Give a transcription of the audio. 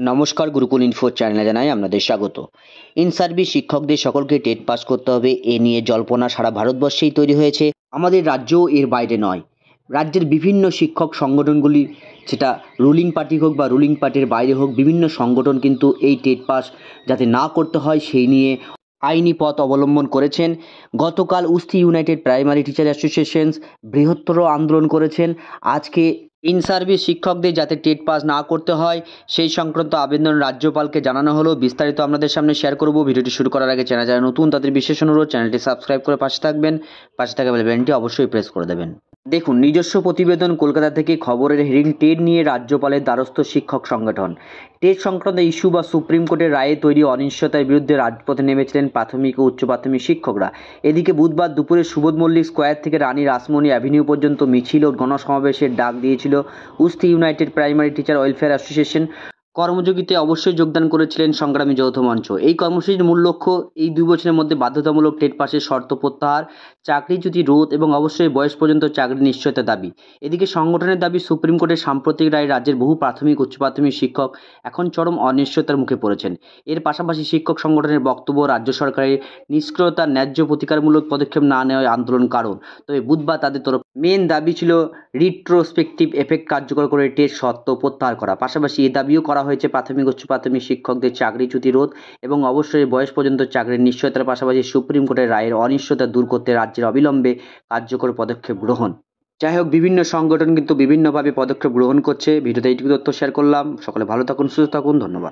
নমস্কার, গুরুকুল ইনফো চ্যানেলে জানাই আপনাদের স্বাগত। ইন সার্ভিস শিক্ষকদের সকলকে টেট পাস করতে হবে, এ নিয়ে জল্পনা সারা ভারতবর্ষেই তৈরি হয়েছে। আমাদের রাজ্যও এর বাইরে নয়। রাজ্যের বিভিন্ন শিক্ষক সংগঠনগুলি, সেটা রুলিং পার্টি হোক বা রুলিং পার্টির বাইরে হোক, বিভিন্ন সংগঠন কিন্তু এই টেট পাস যাতে না করতে হয় সেই নিয়ে আইনি পথ অবলম্বন করেছেন। গতকাল উস্তি ইউনাইটেড প্রাইমারি টিচার অ্যাসোসিয়েশনস বৃহত্তর আন্দোলন করেছেন। আজকে ইন সার্ভিস শিক্ষকদের যাতে টেট পাস না করতে হয় সেই সংক্রান্ত আবেদন রাজ্যপালকে জানানো হলো। বিস্তারিত আপনাদের সামনে শেয়ার করব। ভিডিওটি শুরু করার আগে চ্যানেল যারা নতুন তাদের বিশেষ অনুরোধ, চ্যানেলটি সাবস্ক্রাইব করে পাশে থাকবেন, পাশে থাকা বেল বাটনটি অবশ্যই প্রেস করে দেবেন। দেখুন, নিজস্ব প্রতিবেদন কলকাতা থেকে খবরের হেডিং, টেট নিয়ে রাজ্যপালের দ্বারস্থ শিক্ষক সংগঠন। টেট সংক্রান্ত ইস্যু বা সুপ্রিম কোর্টের রায়ে তৈরি অনিশ্চয়তার বিরুদ্ধে রাজপথে নেমেছিলেন প্রাথমিক ও উচ্চ প্রাথমিক শিক্ষকরা। এদিকে বুধবার দুপুরে সুবোধ মল্লিক স্কোয়ার থেকে রানী রাসমণি অ্যাভিনিউ পর্যন্ত মিছিল ও গণসমাবেশের ডাক দিয়েছিল Usti united primary teacher welfare association. কর্মযোগীতে অবশ্যই যোগদান করেছিলেন সংগ্রামী যৌথ মঞ্চ। এই কর্মসূচির মূল লক্ষ্য এই 2 বছরের মধ্যে বাধ্যতামূলক টেট পাসের শর্ত প্রত্যাহার, চাকরিচ্যুতি রোধ এবং অবশ্যই বয়স পর্যন্ত চাকরির নিশ্চয়তা দাবি। এদিকে সংগঠনের দাবি, সুপ্রিম কোর্টের সাম্প্রতিক রায় রাজ্যের বহু প্রাথমিক উচ্চ প্রাথমিক শিক্ষক এখন চরম অনিশ্চয়তার মুখে পড়েছেন। এর পাশাপাশি শিক্ষক সংগঠনের বক্তব্য, রাজ্য সরকারের নিষ্ক্রিয়তার ন্যায্য প্রতিকারমূলক পদক্ষেপ না নেওয়ায় আন্দোলন কারণ। তবে বুধবার তাদের তরফ মেন দাবি ছিল রিট্রোস্পেক্টিভ এফেক্ট কার্যকর করে টেট শর্ত প্রত্যাহার করা। পাশাপাশি এ দাবিও করা হয়েছে প্রাথমিক উচ্চ প্রাথমিক শিক্ষকদের চাকরিচ্যুতি রোধ এবং অবশ্যই বয়স পর্যন্ত চাকরির নিশ্চয়তার পাশাপাশি সুপ্রিম কোর্টের রায়ের অনিশ্চয়তা দূর করতে রাজ্যের অবিলম্বে কার্যকর পদক্ষেপ গ্রহণ। যাই হোক, বিভিন্ন সংগঠন কিন্তু বিভিন্নভাবে পদক্ষেপ গ্রহণ করছে। ভিডিওতে এইটুকু তথ্য শেয়ার করলাম। সকলে ভালো থাকুন, সুস্থ থাকুন, ধন্যবাদ।